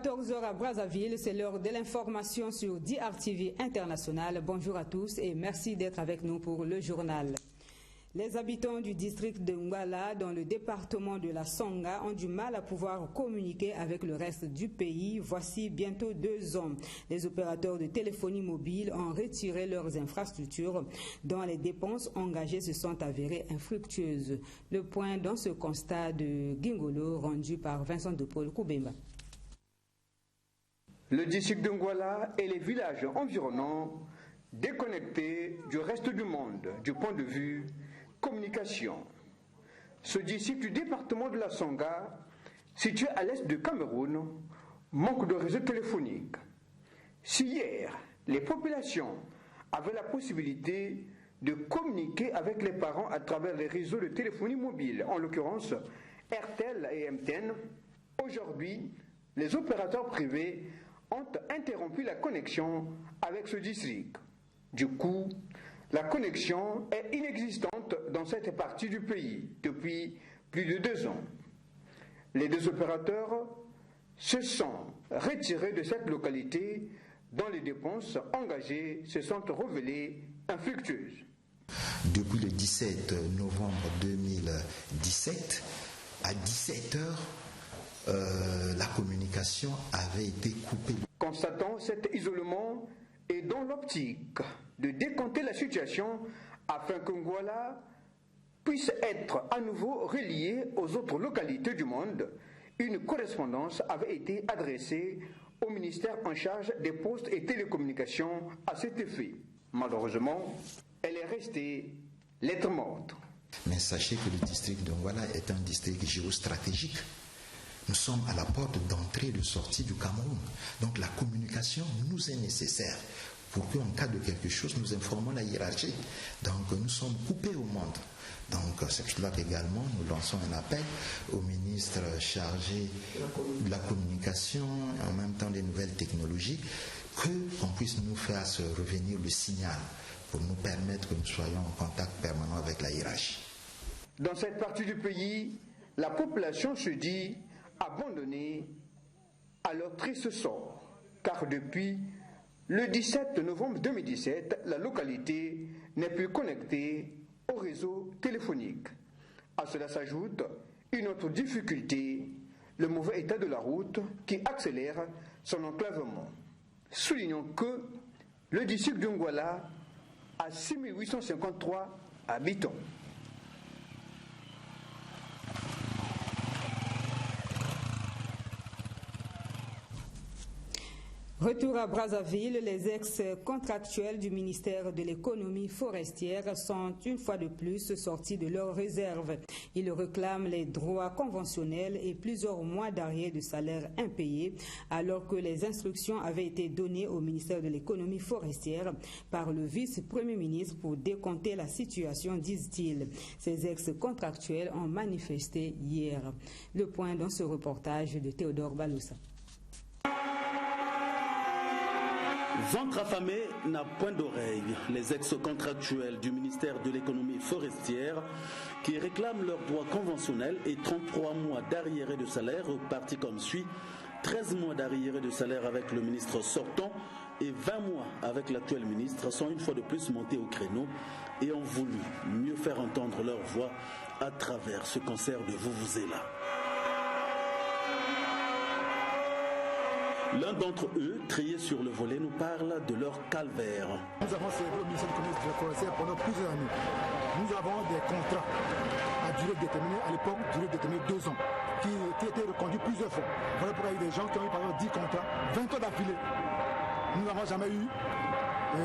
14h à Brazzaville, c'est l'heure de l'information sur DRTV International. Bonjour à tous et merci d'être avec nous pour le journal. Les habitants du district de Ngwala, dans le département de la Songa, ont du mal à pouvoir communiquer avec le reste du pays. Voici bientôt 2 ans. Les opérateurs de téléphonie mobile ont retiré leurs infrastructures dont les dépenses engagées se sont avérées infructueuses. Le point dans ce constat de Gingolo rendu par Vincent de Paul Koubemba. Le district de Ngwala et les villages environnants déconnectés du reste du monde du point de vue communication. Ce district du département de la Songa, situé à l'est du Cameroun, manque de réseau téléphonique. Si hier, les populations avaient la possibilité de communiquer avec les parents à travers les réseaux de téléphonie mobile, en l'occurrence RTL et MTN, aujourd'hui, les opérateurs privés ont interrompu la connexion avec ce district. Du coup, la connexion est inexistante dans cette partie du pays depuis plus de 2 ans. Les 2 opérateurs se sont retirés de cette localité dont les dépenses engagées se sont révélées infructueuses. Depuis le 17 novembre 2017, à 17h, la communication avait été coupée. Constatant cet isolement et dans l'optique de décompter la situation afin que Ngwala puisse être à nouveau relié aux autres localités du monde, une correspondance avait été adressée au ministère en charge des postes et télécommunications à cet effet. Malheureusement, elle est restée lettre morte. Mais sachez que le district de Ngwala est un district géostratégique. Nous sommes à la porte d'entrée et de sortie du Cameroun. Donc la communication nous est nécessaire pour qu'en cas de quelque chose, nous informons la hiérarchie. Donc nous sommes coupés au monde. Donc c'est pour cela qu'également nous lançons un appel au ministre chargé de la communication et en même temps des nouvelles technologies, qu'on puisse nous faire revenir le signal pour nous permettre que nous soyons en contact permanent avec la hiérarchie. Dans cette partie du pays, la population se dit abandonnés à leur triste sort, car depuis le 17 novembre 2017, la localité n'est plus connectée au réseau téléphonique. À cela s'ajoute une autre difficulté, le mauvais état de la route qui accélère son enclavement. Soulignons que le district de Ngwala a 6853 habitants. Retour à Brazzaville, les ex-contractuels du ministère de l'économie forestière sont une fois de plus sortis de leurs réserves. Ils réclament les droits conventionnels et plusieurs mois d'arrêt de salaire impayés, alors que les instructions avaient été données au ministère de l'économie forestière par le vice-premier ministre pour décompter la situation, disent-ils. Ces ex-contractuels ont manifesté hier. Le point dans ce reportage de Théodore Baloussa. Ventre affamé n'a point d'oreille. Les ex-contractuels du ministère de l'économie forestière qui réclament leurs droits conventionnels et 33 mois d'arriérés de salaire repartis comme suit. 13 mois d'arriérés de salaire avec le ministre sortant et 20 mois avec l'actuel ministre sont une fois de plus montés au créneau et ont voulu mieux faire entendre leur voix à travers ce concert de Vuvuzela. L'un d'entre eux, trié sur le volet, nous parle de leur calvaire. Nous avons servi au ministère de l'économie forestière pendant plusieurs années. Nous avons des contrats à durée déterminée, à l'époque, durée déterminée 2 ans, qui étaient reconduits plusieurs fois. Voilà pourquoi il y a des gens qui ont eu par exemple 10 contrats, 20 ans d'affilée. Nous n'avons jamais eu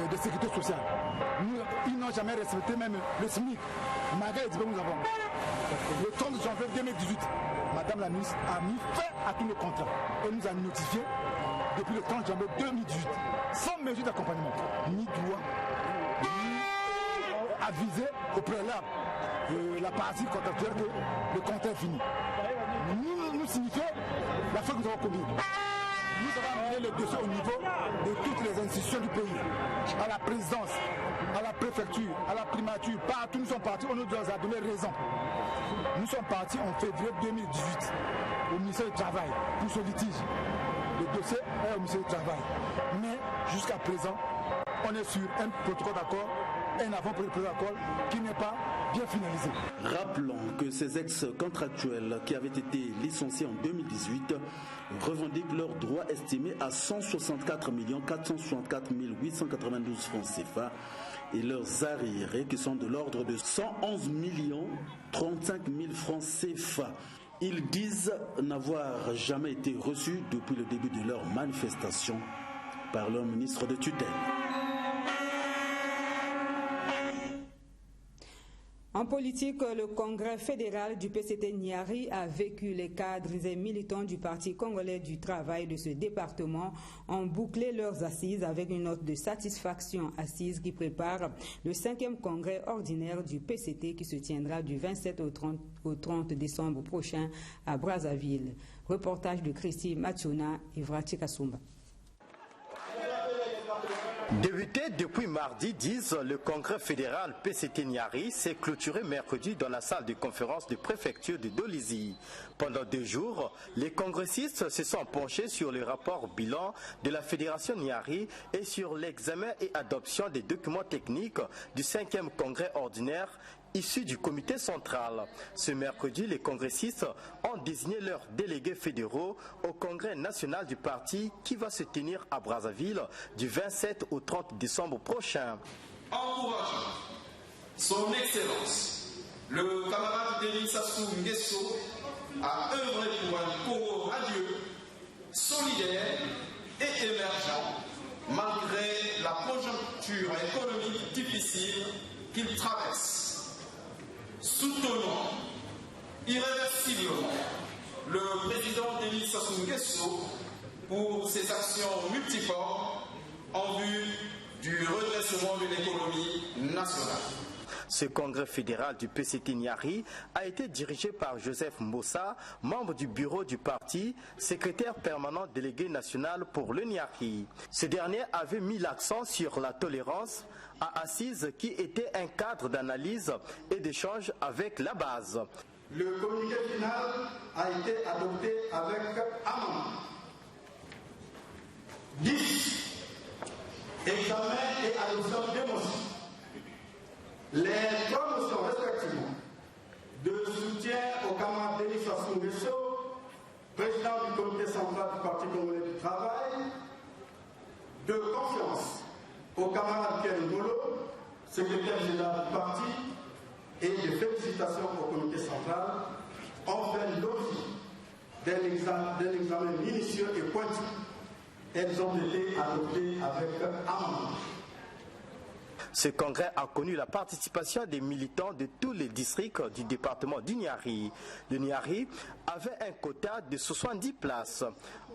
de sécurité sociale. Ils n'ont jamais respecté même le SMIC, malgré les diplômes que nous avons. Le 30 janvier 2018, Madame la ministre a mis fin à tous nos contrats et nous a notifié depuis le 30 janvier 2018, sans mesure d'accompagnement, ni droit, ni avisé au préalable de la partie contractuelle que le contrat est fini. Nous signifions la fois que nous avons commis. Nous avons amené le dossier au niveau de toutes les institutions du pays, à la présidence, à la préfecture, à la primature, partout nous sommes partis, on nous a donné raison. Nous sommes partis en février 2018 au ministère du Travail pour ce litige. le dossier est au ministère du Travail. Mais jusqu'à présent, on est sur un protocole d'accord, un avant-protocole d'accord qui n'est pas bien finalisé. Rappelons que ces ex-contractuels qui avaient été licenciés en 2018 revendiquent leurs droits estimés à 164 464 892 francs CFA et leurs arriérés qui sont de l'ordre de 111 35 000 francs CFA. Ils disent n'avoir jamais été reçus depuis le début de leur manifestation par leur ministre de tutelle. En politique, le congrès fédéral du PCT Niari a vécu. Les cadres et militants du Parti congolais du travail de ce département ont bouclé leurs assises avec une note de satisfaction. Assises qui prépare le 5e congrès ordinaire du PCT qui se tiendra du 27 au 30 décembre prochain à Brazzaville. Reportage de Christy Machona et Vrati Kasumba. Débuté depuis mardi 10, le congrès fédéral PCT Niari s'est clôturé mercredi dans la salle de conférence de préfecture de Dolisie. Pendant 2 jours, les congressistes se sont penchés sur le rapport bilan de la fédération Niari et sur l'examen et adoption des documents techniques du 5e congrès ordinaire issus du comité central. Ce mercredi, les congressistes ont désigné leurs délégués fédéraux au congrès national du parti qui va se tenir à Brazzaville du 27 au 30 décembre prochain. Encourageant son Excellence, le camarade Denis Sassou Nguesso a œuvré pour un Congo radieux, solidaire et émergent, malgré la conjoncture économique difficile qu'il traverse. Soutenons irréversiblement le président Denis Sassou Nguesso pour ses actions multiformes en vue du redressement de l'économie nationale. Ce congrès fédéral du PCT Niari a été dirigé par Joseph Mbossa, membre du bureau du parti, secrétaire permanent délégué national pour le Niari. Ce dernier avait mis l'accent sur la tolérance à Assise qui était un cadre d'analyse et d'échange avec la base. Le communiqué final a été adopté avec amendement. 10. Examen et adoption des motions. Les 3 motions respectivement de soutien au camarade Denis Sassou Nguesso, président du comité central du Parti congolais du travail, de confiance au camarade Ken Ngolo, secrétaire général du parti, et de félicitations au comité central, ont fait l'objet d'un examen minutieux et pointu. Elles ont été adoptées avec amendement. Ce congrès a connu la participation des militants de tous les districts du département du Niari. Le Niari avait un quota de 70 places.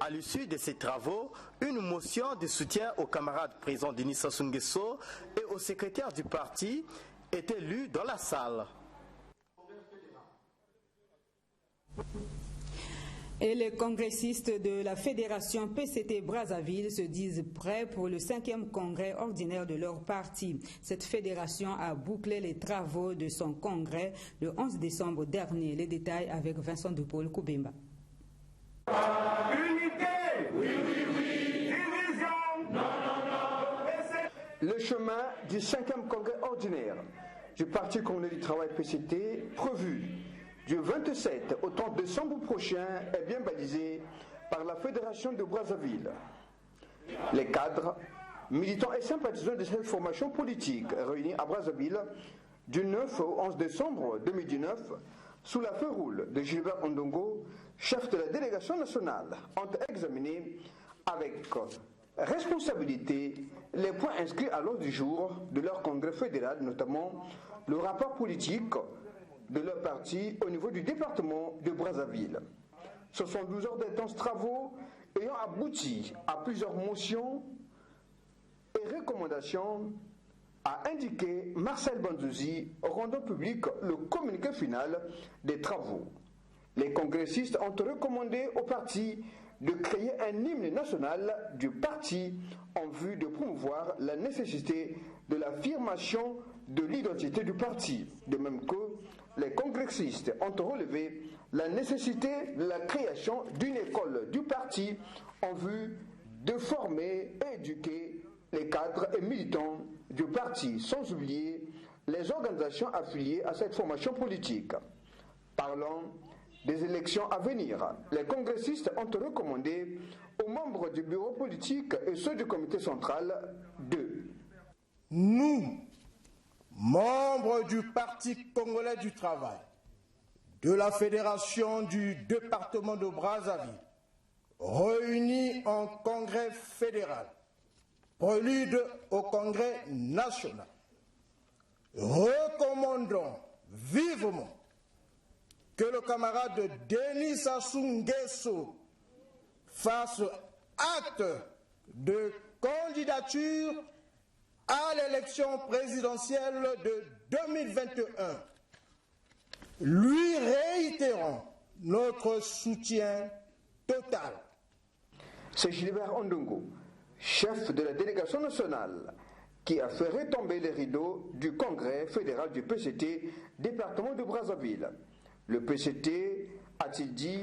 À l'issue de ces travaux, une motion de soutien au camarade président Denis Sassou Nguesso et au secrétaire du parti était lue dans la salle. Et les congressistes de la fédération PCT Brazzaville se disent prêts pour le 5e congrès ordinaire de leur parti. Cette fédération a bouclé les travaux de son congrès le 11 décembre dernier. Les détails avec Vincent Dupaul Koubemba. Unité! Oui, oui, oui! Division! Non, non, non! Le chemin du 5e congrès ordinaire du Parti congolais du travail PCT, prévu du 27 au 30 décembre prochain, est bien balisé par la Fédération de Brazzaville. Les cadres, militants et sympathisants de cette formation politique réunis à Brazzaville du 9 au 11 décembre 2019 sous la feuille roule de Gilbert Ondongo, chef de la délégation nationale, ont examiné avec responsabilité les points inscrits à l'ordre du jour de leur congrès fédéral, notamment le rapport politique de leur parti au niveau du département de Brazzaville. 72 heures d'intenses travaux ayant abouti à plusieurs motions et recommandations, a indiqué Marcel Banzouzi, rendant public le communiqué final des travaux. Les congressistes ont recommandé au parti de créer un hymne national du parti en vue de promouvoir la nécessité de l'affirmation de l'identité du parti, de même que les congressistes ont relevé la nécessité de la création d'une école du parti en vue de former et éduquer les cadres et militants du parti, sans oublier les organisations affiliées à cette formation politique. Parlant des élections à venir, les congressistes ont recommandé aux membres du bureau politique et ceux du comité central de nous, membres du Parti congolais du travail, de la Fédération du département de Brazzaville, réunis en congrès fédéral, prélude au congrès national, recommandons vivement que le camarade Denis Sassou Nguesso fasse acte de candidature à l'élection présidentielle de 2021. Lui réitérons notre soutien total. C'est Gilbert Ondongo, chef de la délégation nationale, qui a fait retomber les rideaux du congrès fédéral du PCT, département de Brazzaville. Le PCT, a-t-il dit,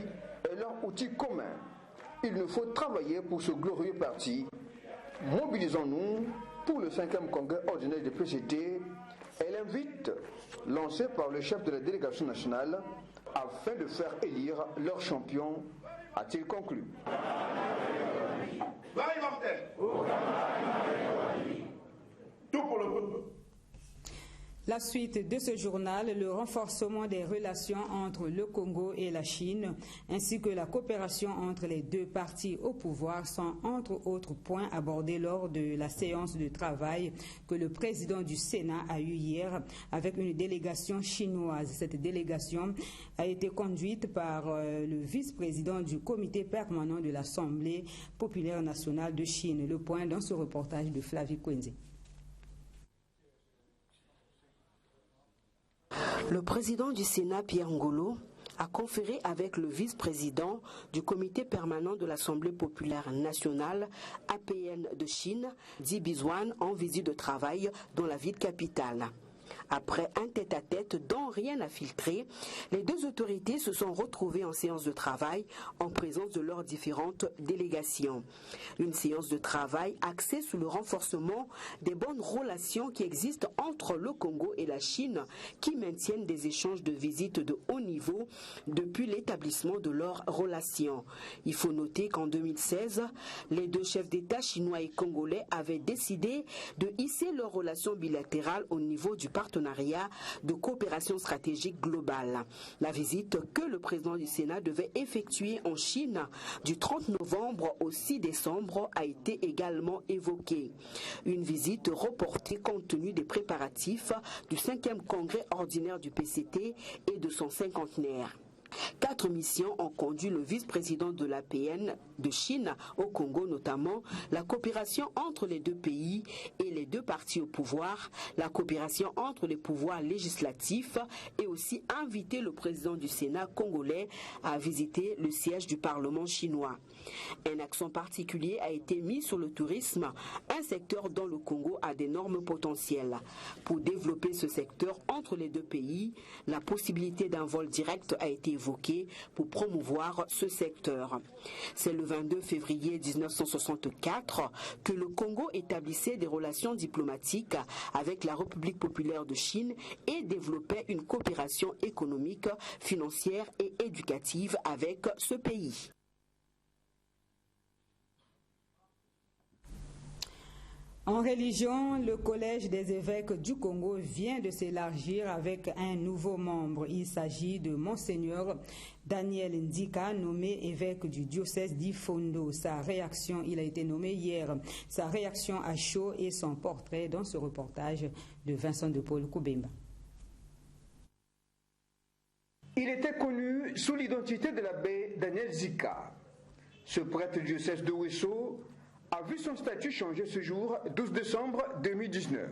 est leur outil commun. Il nous faut travailler pour ce glorieux parti. Mobilisons-nous pour le 5e congrès ordinaire du PCT et l'invite lancé par le chef de la délégation nationale afin de faire élire leur champion, a-t-il conclu. Tout pour le peuple. La suite de ce journal, le renforcement des relations entre le Congo et la Chine, ainsi que la coopération entre les deux partis au pouvoir sont entre autres points abordés lors de la séance de travail que le président du Sénat a eue hier avec une délégation chinoise. Cette délégation a été conduite par le vice-président du comité permanent de l'Assemblée populaire nationale de Chine. Le point dans ce reportage de Flavie Kwenze. Le président du Sénat, Pierre Ngolo, a conféré avec le vice-président du comité permanent de l'Assemblée populaire nationale, APN de Chine, Di Bizwan, en visite de travail dans la ville capitale. Après un tête-à-tête dont rien n'a filtré, les deux autorités se sont retrouvées en séance de travail en présence de leurs différentes délégations. Une séance de travail axée sur le renforcement des bonnes relations qui existent entre le Congo et la Chine, qui maintiennent des échanges de visites de haut niveau depuis l'établissement de leurs relations. Il faut noter qu'en 2016, les deux chefs d'État chinois et congolais avaient décidé de hisser leurs relations bilatérales au niveau du partenariat de coopération stratégique globale. La visite que le président du Sénat devait effectuer en Chine du 30 novembre au 6 décembre a été également évoquée. Une visite reportée compte tenu des préparatifs du 5e congrès ordinaire du PCT et de son cinquantenaire. 4 missions ont conduit le vice-président de l'APN de Chine au Congo, notamment la coopération entre les deux pays et les deux partis au pouvoir, la coopération entre les pouvoirs législatifs et aussi inviter le président du Sénat congolais à visiter le siège du Parlement chinois. Un accent particulier a été mis sur le tourisme, un secteur dont le Congo a d'énormes potentiels. Pour développer ce secteur entre les deux pays, la possibilité d'un vol direct a été évoquée pour promouvoir ce secteur. C'est le 22 février 1964 que le Congo établissait des relations diplomatiques avec la République populaire de Chine et développait une coopération économique, financière et éducative avec ce pays. En religion, le Collège des évêques du Congo vient de s'élargir avec un nouveau membre. Il s'agit de Monseigneur Daniel Ndika, nommé évêque du diocèse d'Ifondo. Il a été nommé hier. Sa réaction à chaud et son portrait dans ce reportage de Vincent de Paul Koubemba. Il était connu sous l'identité de l'abbé Daniel Ndika. Ce prêtre du diocèse de Ouesso a vu son statut changer ce jour, 12 décembre 2019.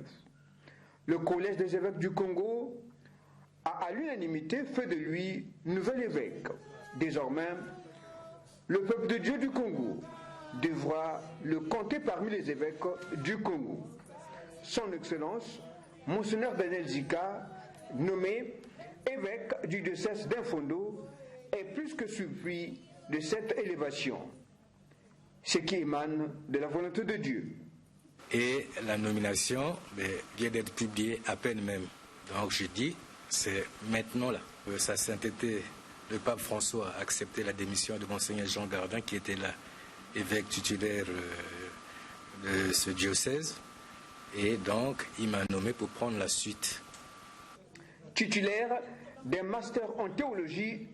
Le Collège des évêques du Congo a à l'unanimité fait de lui nouvel évêque. Désormais, le peuple de Dieu du Congo devra le compter parmi les évêques du Congo. Son Excellence Monseigneur Daniel Zika, nommé évêque du diocèse d'Infondo, est plus que surpris de cette élévation, ce qui émane de la volonté de Dieu. Et la nomination vient d'être publiée à peine même. Donc je dis, c'est maintenant là. Sa sainteté, le pape François a accepté la démission de Monseigneur Jean Gardin, qui était là, évêque titulaire de ce diocèse. Et donc, il m'a nommé pour prendre la suite. Titulaire d'un master en théologie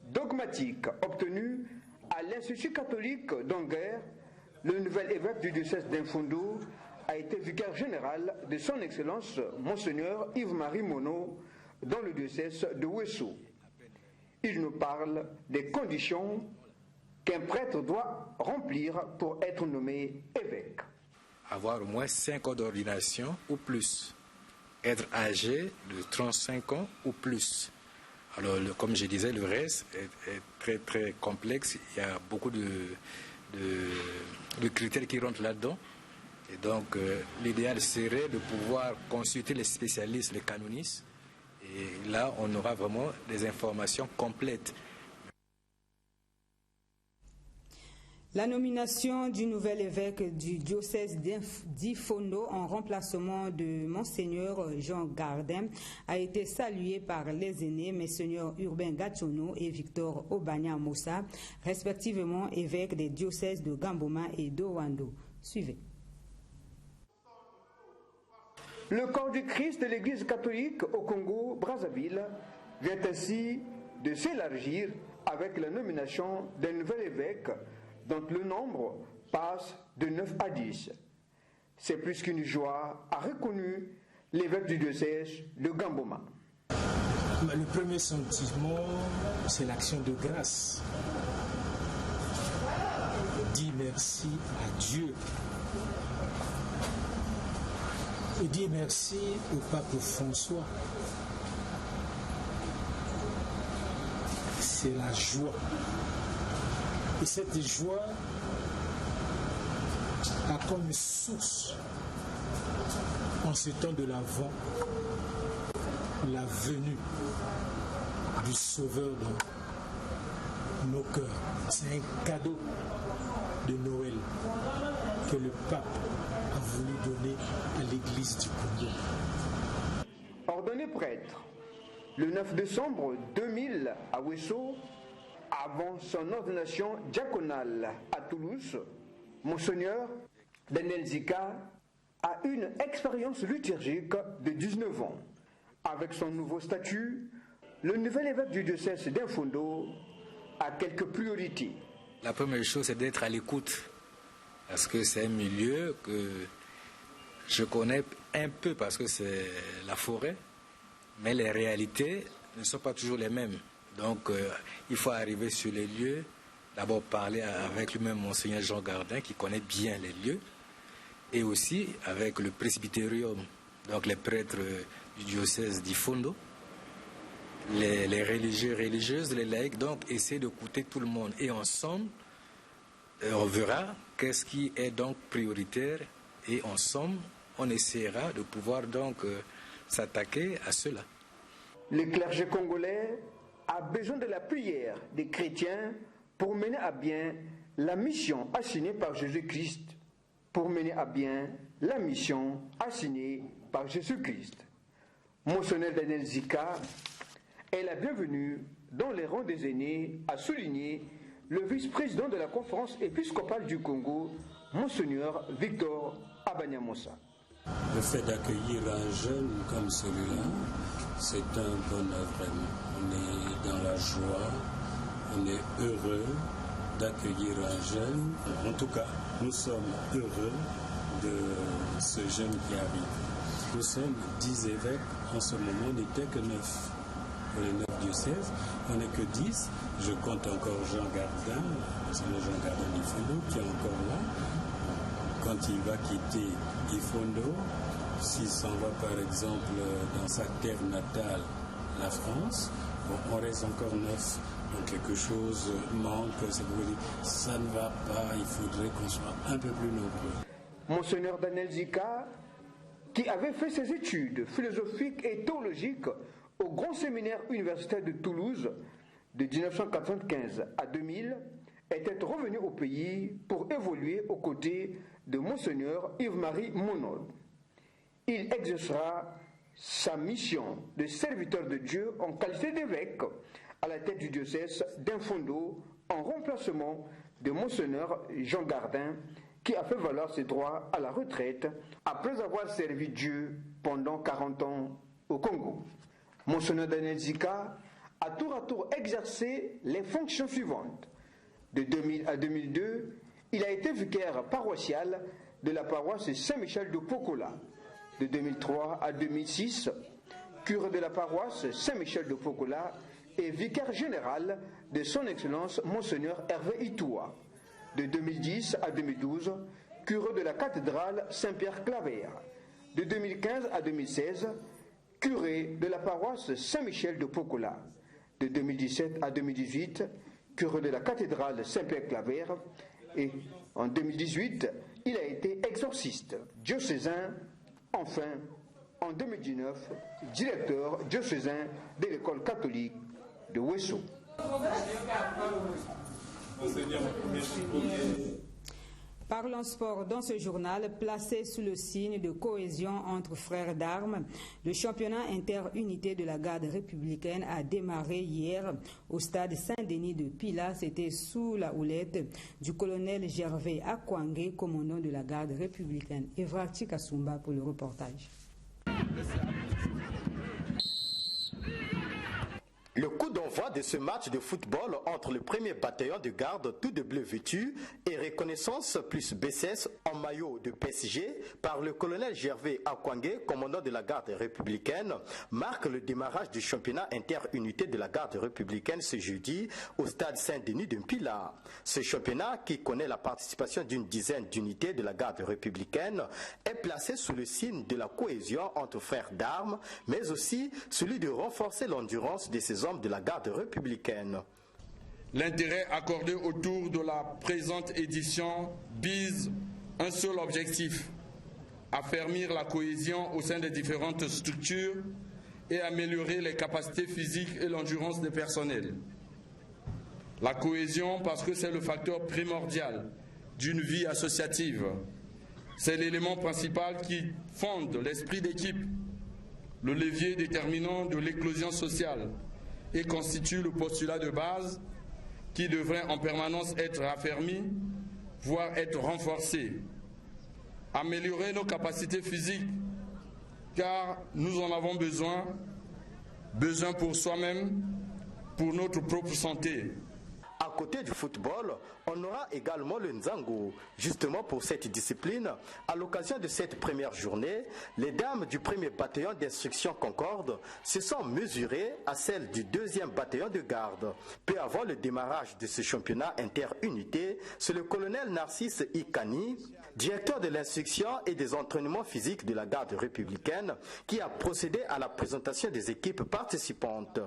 dogmatique obtenu à l'Institut catholique d'Anguère, le nouvel évêque du diocèse d'Infondo a été vicaire général de son Excellence Monseigneur Yves-Marie Monod dans le diocèse de Ouesso. Il nous parle des conditions qu'un prêtre doit remplir pour être nommé évêque. Avoir au moins 5 ans d'ordination ou plus. Être âgé de 35 ans ou plus. Alors, comme je disais, le reste est très très complexe. Il y a beaucoup de critères qui rentrent là-dedans. Et donc, l'idéal serait de pouvoir consulter les spécialistes, les canonistes. Et là, on aura vraiment des informations complètes. La nomination du nouvel évêque du diocèse d'Infondo en remplacement de Monseigneur Jean Gardin a été saluée par les aînés, Monseigneur Urbain Gatchono et Victor Obania Mossa, respectivement évêques des diocèses de Gamboma et d'Owando. Suivez. Le corps du Christ de l'Église catholique au Congo, Brazzaville, vient ainsi de s'élargir avec la nomination d'un nouvel évêque dont le nombre passe de 9 à 10. C'est plus qu'une joie, a reconnu l'évêque du diocèse de Gamboma. Le premier sentiment, c'est l'action de grâce. Dis merci à Dieu. Et dis merci au pape François. C'est la joie. Et cette joie a comme source, en ce temps de l'Avent, la venue du Sauveur dans nos cœurs. C'est un cadeau de Noël que le pape a voulu donner à l'Église du Congo. Ordonné prêtre le 9 décembre 2000 à Ouesso, avant son ordination diaconale à Toulouse, Monseigneur Daniel Zika a une expérience liturgique de 19 ans. Avec son nouveau statut, le nouvel évêque du diocèse d'Infondo a quelques priorités. La première chose, c'est d'être à l'écoute, parce que c'est un milieu que je connais un peu parce que c'est la forêt, mais les réalités ne sont pas toujours les mêmes. Donc, il faut arriver sur les lieux, d'abord parler avec lui-même Monseigneur Jean Gardin, qui connaît bien les lieux, et aussi avec le presbytérium, donc les prêtres du diocèse d'Infondo, les religieux, religieuses, les laïcs, donc essayer d'écouter tout le monde. Et ensemble, on verra qu'est-ce qui est donc prioritaire, et ensemble, on essaiera de pouvoir donc s'attaquer à cela. Le clergé congolais a besoin de la prière des chrétiens pour mener à bien la mission assignée par Jésus-Christ. Pour mener à bien la mission assignée par Jésus-Christ. Monseigneur Daniel Zika est la bienvenue dans les rangs des aînés, a souligné le vice-président de la conférence épiscopale du Congo, Monseigneur Victor Obania Mossa. Le fait d'accueillir un jeune comme celui-là, c'est un bonheur vraiment. On est dans la joie, on est heureux d'accueillir un jeune. En tout cas, nous sommes heureux de ce jeune qui arrive. Nous sommes 10 évêques, en ce moment on n'était que 9. Pour les 9 diocèses, on n'est que 10. Je compte encore Jean Gardin, c'est le Jean Gardin d'Infondo qui est encore là. Quand il va quitter Infondo, s'il s'en va par exemple dans sa terre natale, la France, bon, on reste encore 9. Donc quelque chose manque, c'est pour dire ça ne va pas, il faudrait qu'on soit un peu plus nombreux. Monseigneur Daniel Zika, qui avait fait ses études philosophiques et théologiques au Grand Séminaire universitaire de Toulouse de 1995 à 2000, était revenu au pays pour évoluer aux côtés de Monseigneur Yves-Marie Monod. Il exercera sa mission de serviteur de Dieu en qualité d'évêque à la tête du diocèse d'Infondo en remplacement de Monseigneur Jean Gardin, qui a fait valoir ses droits à la retraite après avoir servi Dieu pendant 40 ans au Congo. Monseigneur Daniel Zika a tour à tour exercé les fonctions suivantes. De 2000 à 2002, il a été vicaire paroissial de la paroisse Saint-Michel de Pokola. De 2003 à 2006, curé de la paroisse Saint-Michel de Pokola et vicaire général de son Excellence Monseigneur Hervé Itoua. De 2010 à 2012, curé de la cathédrale Saint-Pierre-Claver. De 2015 à 2016, curé de la paroisse Saint-Michel de Pokola. De 2017 à 2018, curé de la cathédrale Saint-Pierre-Claver. Et en 2018, il a été exorciste diocésain. Enfin, en 2019, directeur diocésain de l'école catholique de Ouesso. Parlons sport dans ce journal, placé sous le signe de cohésion entre frères d'armes. Le championnat interunité de la garde républicaine a démarré hier au stade Saint-Denis de Pila. C'était sous la houlette du colonel Gervais Akwangé, commandant de la garde républicaine. Evrati Kasumba pour le reportage. Le coup d'envoi de ce match de football entre le premier bataillon de garde tout de bleu vêtu et Reconnaissance plus BCS en maillot de PSG par le colonel Gervais Akwangé, commandant de la garde républicaine, marque le démarrage du championnat interunité de la garde républicaine ce jeudi au stade Saint-Denis de Mpila. Ce championnat, qui connaît la participation d'une dizaine d'unités de la garde républicaine, est placé sous le signe de la cohésion entre frères d'armes, mais aussi celui de renforcer l'endurance de ces hommes de la garde républicaine. L'intérêt accordé autour de la présente édition vise un seul objectif: affermir la cohésion au sein des différentes structures et améliorer les capacités physiques et l'endurance des personnels. La cohésion parce que c'est le facteur primordial d'une vie associative. C'est l'élément principal qui fonde l'esprit d'équipe, le levier déterminant de l'éclosion sociale, et constitue le postulat de base qui devrait en permanence être affermi, voire être renforcé. Améliorer nos capacités physiques, car nous en avons besoin pour soi-même, pour notre propre santé. À côté du football, on aura également le Nzango. Justement pour cette discipline, à l'occasion de cette première journée, les dames du premier bataillon d'instruction Concorde se sont mesurées à celles du deuxième bataillon de garde. Peu avant le démarrage de ce championnat interunité, c'est le colonel Narcisse Ikani, directeur de l'instruction et des entraînements physiques de la garde républicaine, qui a procédé à la présentation des équipes participantes.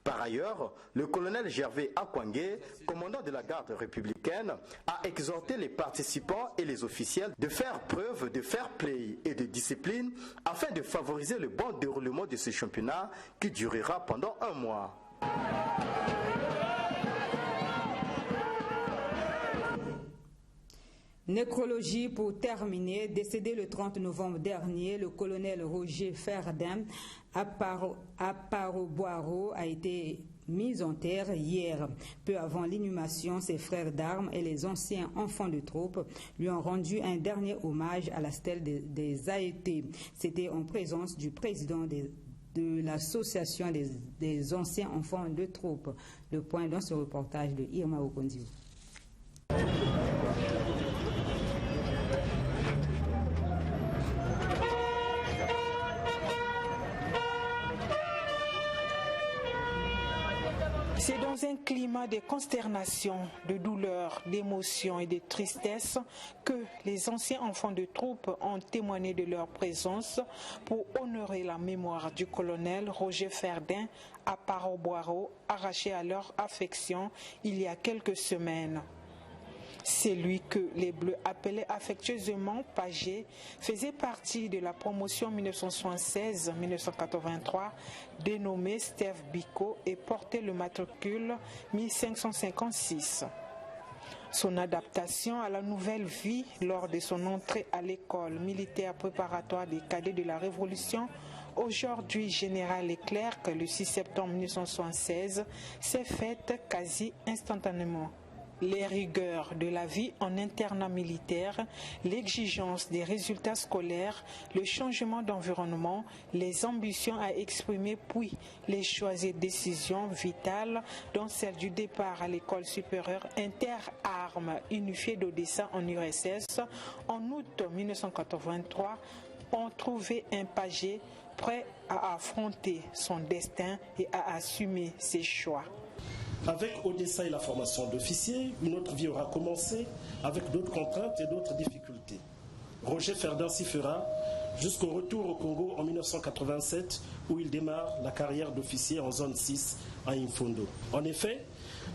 Par ailleurs, le colonel Gervais Akwangé, commandant de la garde républicaine, a exhorté les participants et les officiels de faire preuve de fair play et de discipline afin de favoriser le bon déroulement de ce championnat qui durera pendant 1 mois. Nécrologie pour terminer. Décédé le 30 novembre dernier, le colonel Roger Ferdin à Paroboiro a été mis en terre hier. Peu avant l'inhumation, ses frères d'armes et les anciens enfants de troupe lui ont rendu un dernier hommage à la stèle des AET. C'était en présence du président de l'association des anciens enfants de troupe. Le point dans ce reportage de Irma Okondio. C'est dans un climat de consternation, de douleur, d'émotion et de tristesse que les anciens enfants de troupe ont témoigné de leur présence pour honorer la mémoire du colonel Roger Ferdin à Paroboiro, arraché à leur affection il y a quelques semaines. Celui que les Bleus appelaient affectueusement Pagé faisait partie de la promotion 1976-1983 dénommée Steve Biko et portait le matricule 1556. Son adaptation à la nouvelle vie lors de son entrée à l'école militaire préparatoire des cadets de la Révolution, aujourd'hui général Leclerc, le 6 septembre 1976, s'est faite quasi instantanément. Les rigueurs de la vie en internat militaire, l'exigence des résultats scolaires, le changement d'environnement, les ambitions à exprimer puis les choix et décisions vitales dont celle du départ à l'école supérieure inter-armes unifiée d'Odessa en URSS en août 1983 ont trouvé un Pagé prêt à affronter son destin et à assumer ses choix. Avec Odessa et la formation d'officiers, une autre vie aura commencé avec d'autres contraintes et d'autres difficultés. Roger Ferdin s'y fera jusqu'au retour au Congo en 1987 où il démarre la carrière d'officier en zone 6 à Imfondo. En effet,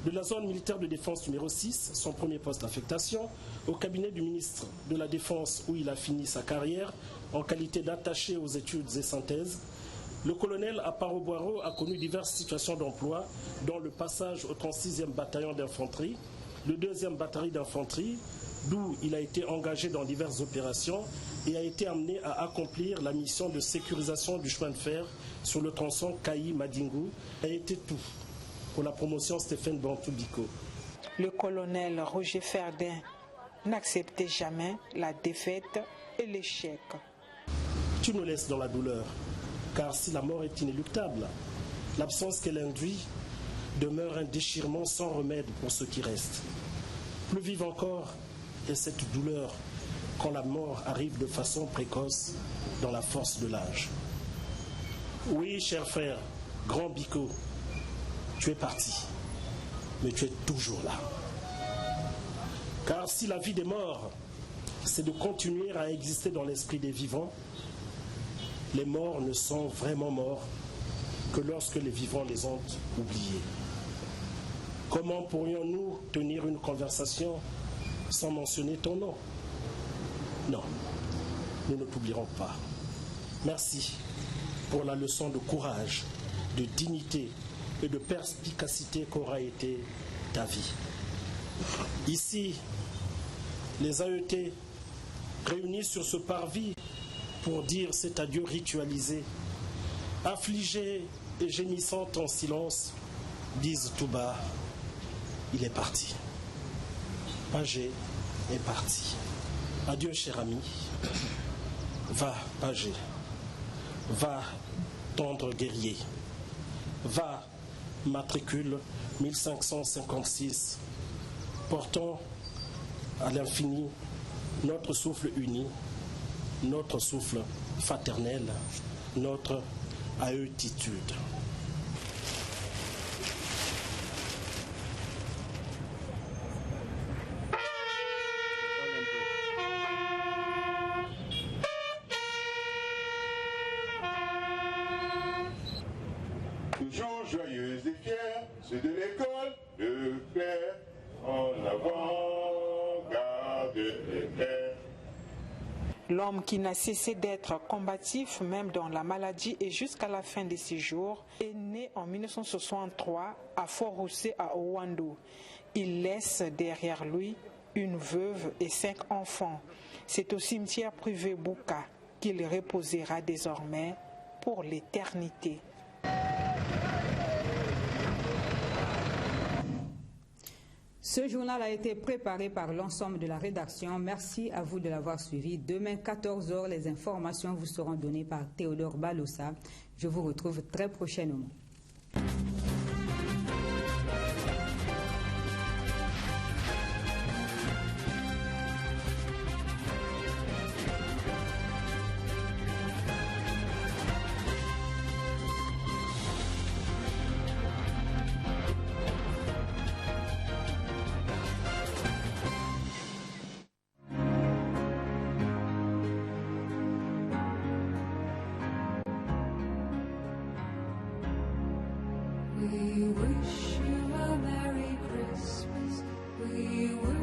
de la zone militaire de défense numéro 6, son premier poste d'affectation, au cabinet du ministre de la Défense où il a fini sa carrière en qualité d'attaché aux études et synthèses, le colonel Aparo Boiro a connu diverses situations d'emploi, dont le passage au 36e bataillon d'infanterie, le 2e bataillon d'infanterie, d'où il a été engagé dans diverses opérations et a été amené à accomplir la mission de sécurisation du chemin de fer sur le tronçon Kayi-Madingu, a été tout pour la promotion Stéphane Bantou Biko. Le colonel Roger Ferdin n'acceptait jamais la défaite et l'échec. Tu nous laisses dans la douleur. Car si la mort est inéluctable, l'absence qu'elle induit demeure un déchirement sans remède pour ceux qui restent. Plus vive encore est cette douleur quand la mort arrive de façon précoce dans la force de l'âge. Oui, cher frère, grand Biko, tu es parti, mais tu es toujours là. Car si la vie des morts, c'est de continuer à exister dans l'esprit des vivants, les morts ne sont vraiment morts que lorsque les vivants les ont oubliés. Comment pourrions-nous tenir une conversation sans mentionner ton nom? Non, nous ne t'oublierons pas. Merci pour la leçon de courage, de dignité et de perspicacité qu'aura été ta vie. Ici, les AET réunis sur ce parvis pour dire cet adieu ritualisé, affligés et gémissant en silence, disent tout bas, il est parti. Pagé est parti. Adieu, cher ami. Va, Pagé. Va, tendre guerrier. Va, matricule 1556. Portons à l'infini notre souffle uni, notre souffle fraternel, notre aeutitude. Toujours joyeuse et fière, ceux de l'école de Claire, en avant, garde les pères. L'homme qui n'a cessé d'être combatif, même dans la maladie et jusqu'à la fin de ses jours, est né en 1963 à Fort-Roussé à Ouando. Il laisse derrière lui une veuve et 5 enfants. C'est au cimetière privé Bouka qu'il reposera désormais pour l'éternité. Ce journal a été préparé par l'ensemble de la rédaction. Merci à vous de l'avoir suivi. Demain, 14h, les informations vous seront données par Théodore Balossa. Je vous retrouve très prochainement. We wish you a Merry Christmas. We wish